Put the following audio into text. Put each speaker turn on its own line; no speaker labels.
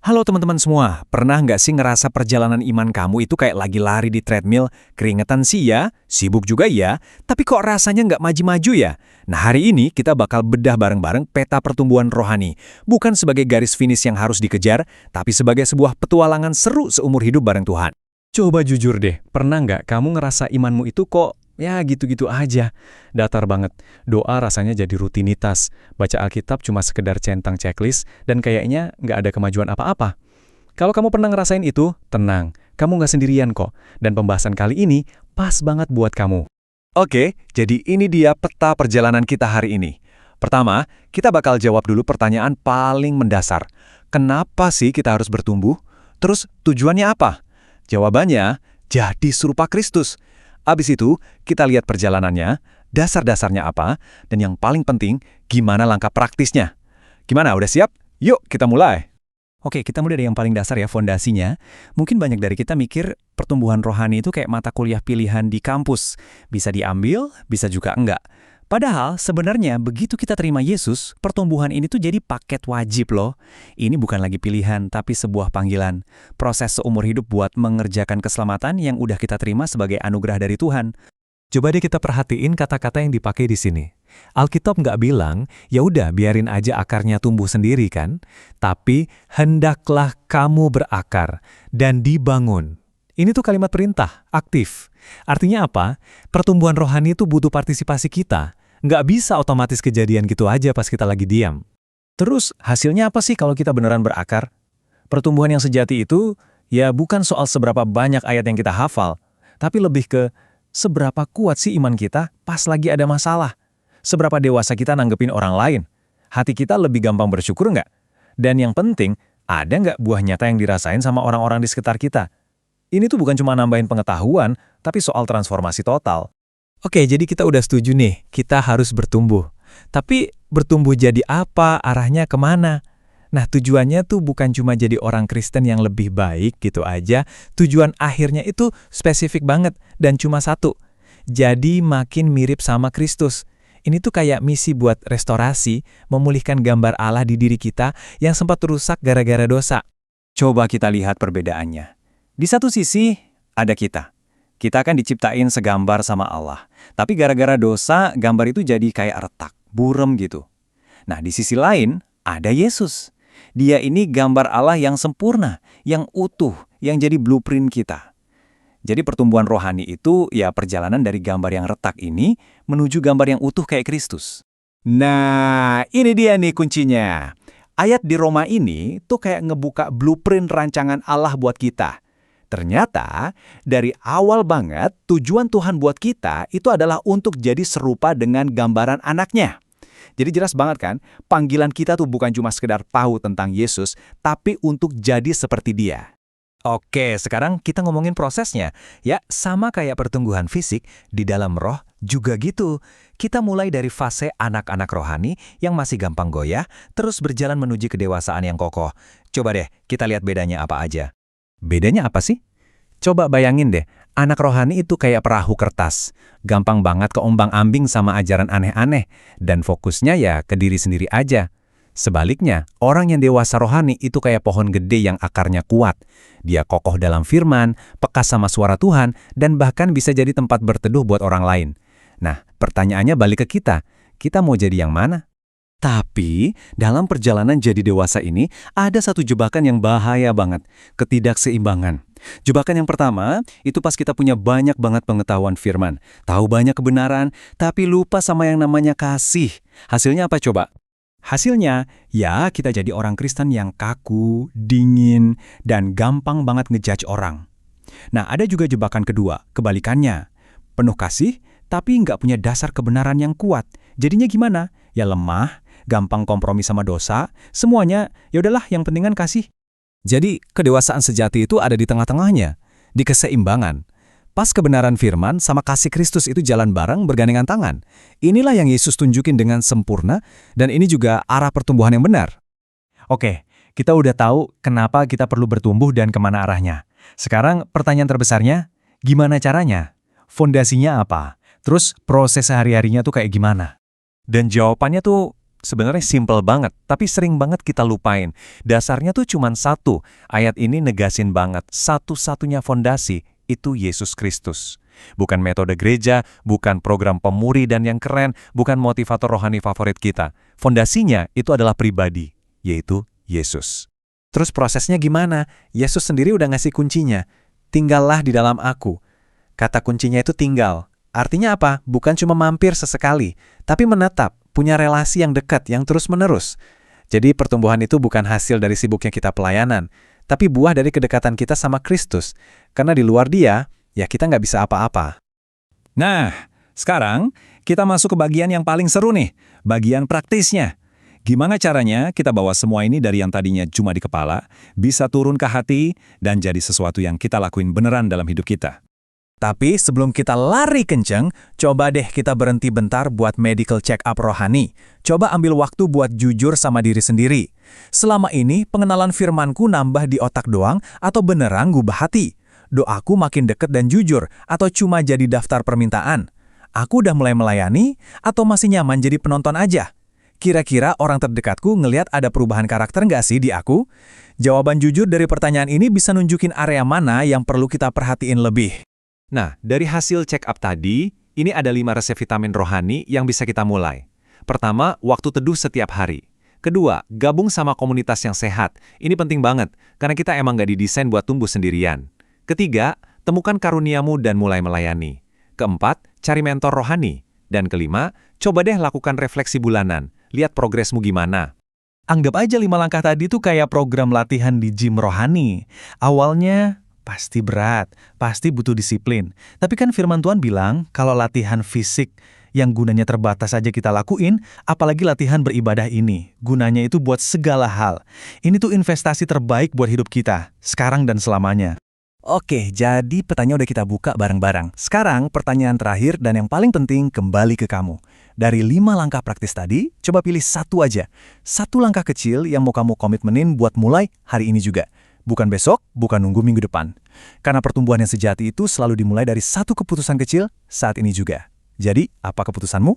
Halo teman-teman semua, pernah nggak sih ngerasa perjalanan iman kamu itu kayak lagi lari di treadmill? Keringetan sih ya, sibuk juga ya, tapi kok rasanya nggak maju-maju ya? Nah hari ini kita bakal bedah bareng-bareng peta pertumbuhan rohani. Bukan sebagai garis finish yang harus dikejar, tapi sebagai sebuah petualangan seru seumur hidup bareng Tuhan. Coba jujur deh, pernah nggak kamu ngerasa imanmu itu kok ya gitu-gitu aja? Datar banget, doa rasanya jadi rutinitas, baca Alkitab cuma sekedar centang checklist, dan kayaknya nggak ada kemajuan apa-apa. Kalau kamu pernah ngerasain itu, tenang, kamu nggak sendirian kok, dan pembahasan kali ini pas banget buat kamu. Oke, jadi ini dia peta perjalanan kita hari ini. Pertama, kita bakal jawab dulu pertanyaan paling mendasar. Kenapa sih kita harus bertumbuh? Terus tujuannya apa? Jawabannya, jadi serupa Kristus. Abis itu, kita lihat perjalanannya, dasar-dasarnya apa, dan yang paling penting, gimana langkah praktisnya. Gimana, udah siap? Yuk, kita mulai. Oke, kita mulai dari yang paling dasar ya, fondasinya. Mungkin banyak dari kita mikir pertumbuhan rohani itu kayak mata kuliah pilihan di kampus. Bisa diambil, bisa juga enggak. Padahal sebenarnya begitu kita terima Yesus, pertumbuhan ini tuh jadi paket wajib loh. Ini bukan lagi pilihan, tapi sebuah panggilan. Proses seumur hidup buat mengerjakan keselamatan yang udah kita terima sebagai anugerah dari Tuhan. Coba deh kita perhatiin kata-kata yang dipakai di sini. Alkitab nggak bilang, ya udah biarin aja akarnya tumbuh sendiri kan? Tapi, hendaklah kamu berakar dan dibangun. Ini tuh kalimat perintah, aktif. Artinya apa? Pertumbuhan rohani itu butuh partisipasi kita. Nggak bisa otomatis kejadian gitu aja pas kita lagi diam. Terus, hasilnya apa sih kalau kita beneran berakar? Pertumbuhan yang sejati itu, ya bukan soal seberapa banyak ayat yang kita hafal, tapi lebih ke seberapa kuat sih iman kita pas lagi ada masalah. Seberapa dewasa kita nanggepin orang lain. Hati kita lebih gampang bersyukur nggak? Dan yang penting, ada nggak buah nyata yang dirasain sama orang-orang di sekitar kita? Ini tuh bukan cuma nambahin pengetahuan, tapi soal transformasi total. Oke, jadi kita udah setuju nih, kita harus bertumbuh. Tapi bertumbuh jadi apa, arahnya kemana? Nah, tujuannya tuh bukan cuma jadi orang Kristen yang lebih baik gitu aja. Tujuan akhirnya itu spesifik banget dan cuma satu. Jadi makin mirip sama Kristus. Ini tuh kayak misi buat restorasi, memulihkan gambar Allah di diri kita yang sempat rusak gara-gara dosa. Coba kita lihat perbedaannya. Di satu sisi, ada kita. Kita kan diciptain segambar sama Allah. Tapi gara-gara dosa, gambar itu jadi kayak retak, burem gitu. Nah, di sisi lain, ada Yesus. Dia ini gambar Allah yang sempurna, yang utuh, yang jadi blueprint kita. Jadi pertumbuhan rohani itu ya perjalanan dari gambar yang retak ini menuju gambar yang utuh kayak Kristus. Nah, ini dia nih kuncinya. Ayat di Roma ini tuh kayak ngebuka blueprint rancangan Allah buat kita. Ternyata, dari awal banget, tujuan Tuhan buat kita itu adalah untuk jadi serupa dengan gambaran anaknya. Jadi jelas banget kan, panggilan kita tuh bukan cuma sekedar tahu tentang Yesus, tapi untuk jadi seperti Dia. Oke, sekarang kita ngomongin prosesnya. Ya, sama kayak pertumbuhan fisik, di dalam roh juga gitu. Kita mulai dari fase anak-anak rohani yang masih gampang goyah, terus berjalan menuju kedewasaan yang kokoh. Coba deh, kita lihat bedanya apa aja. Bedanya apa sih? Coba bayangin deh, anak rohani itu kayak perahu kertas. Gampang banget keombang-ambing sama ajaran aneh-aneh, dan fokusnya ya ke diri sendiri aja. Sebaliknya, orang yang dewasa rohani itu kayak pohon gede yang akarnya kuat. Dia kokoh dalam firman, peka sama suara Tuhan, dan bahkan bisa jadi tempat berteduh buat orang lain. Nah, pertanyaannya balik ke kita. Kita mau jadi yang mana? Tapi, dalam perjalanan jadi dewasa ini, ada satu jebakan yang bahaya banget, ketidakseimbangan. Jebakan yang pertama, itu pas kita punya banyak banget pengetahuan firman, tahu banyak kebenaran, tapi lupa sama yang namanya kasih. Hasilnya apa coba? Hasilnya, ya kita jadi orang Kristen yang kaku, dingin, dan gampang banget ngejudge orang. Nah, ada juga jebakan kedua, kebalikannya. Penuh kasih, tapi nggak punya dasar kebenaran yang kuat. Jadinya gimana? Ya lemah, gampang kompromi sama dosa, semuanya ya udahlah yang penting kan kasih. Jadi kedewasaan sejati itu ada di tengah-tengahnya, di keseimbangan. Pas kebenaran firman sama kasih Kristus itu jalan bareng bergandengan tangan. Inilah yang Yesus tunjukin dengan sempurna dan ini juga arah pertumbuhan yang benar. Oke, kita udah tahu kenapa kita perlu bertumbuh dan kemana arahnya. Sekarang pertanyaan terbesarnya, gimana caranya? Fondasinya apa? Terus proses sehari-harinya tuh kayak gimana? Dan jawabannya tuh Sebenarnya simple banget, tapi sering banget kita lupain. Dasarnya tuh cuman satu. Ayat ini negasin banget, satu-satunya fondasi itu Yesus Kristus. Bukan metode gereja, bukan program pemuri dan yang keren, bukan motivator rohani favorit kita. Fondasinya itu adalah pribadi, yaitu Yesus.
Terus prosesnya gimana? Yesus sendiri udah ngasih kuncinya. Tinggallah di dalam aku. Kata kuncinya itu tinggal. Artinya apa? Bukan cuma mampir sesekali, tapi menetap, punya relasi yang dekat, yang terus-menerus. Jadi pertumbuhan itu bukan hasil dari sibuknya kita pelayanan, tapi buah dari kedekatan kita sama Kristus. Karena di luar Dia, ya kita nggak bisa apa-apa.
Nah, sekarang kita masuk ke bagian yang paling seru nih, bagian praktisnya. Gimana caranya kita bawa semua ini dari yang tadinya cuma di kepala, bisa turun ke hati, dan jadi sesuatu yang kita lakuin beneran dalam hidup kita.
Tapi sebelum kita lari kenceng, coba deh kita berhenti bentar buat medical check-up rohani. Coba ambil waktu buat jujur sama diri sendiri. Selama ini pengenalan firmanku nambah di otak doang atau beneran ngubah hati? Doaku makin deket dan jujur atau cuma jadi daftar permintaan? Aku udah mulai melayani atau masih nyaman jadi penonton aja? Kira-kira orang terdekatku ngelihat ada perubahan karakter nggak sih di aku? Jawaban jujur dari pertanyaan ini bisa nunjukin area mana yang perlu kita perhatiin lebih.
Nah, dari hasil check up tadi, ini ada 5 resep vitamin rohani yang bisa kita mulai. Pertama, waktu teduh setiap hari. Kedua, gabung sama komunitas yang sehat. Ini penting banget, karena kita emang nggak didesain buat tumbuh sendirian. Ketiga, temukan karuniamu dan mulai melayani. Keempat, cari mentor rohani. Dan kelima, coba deh lakukan refleksi bulanan. Lihat progresmu gimana.
Anggap aja 5 langkah tadi tuh kayak program latihan di gym rohani. Awalnya pasti berat, pasti butuh disiplin. Tapi kan firman Tuhan bilang kalau latihan fisik yang gunanya terbatas aja kita lakuin, apalagi latihan beribadah ini. Gunanya itu buat segala hal. Ini tuh investasi terbaik buat hidup kita, sekarang dan selamanya. Oke, jadi petanya udah kita buka bareng-bareng. Sekarang pertanyaan terakhir dan yang paling penting kembali ke kamu. Dari 5 langkah praktis tadi, coba pilih satu aja. Satu langkah kecil yang mau kamu komitmenin buat mulai hari ini juga. Bukan besok, bukan nunggu minggu depan. Karena pertumbuhan yang sejati itu selalu dimulai dari satu keputusan kecil saat ini juga. Jadi, apa keputusanmu?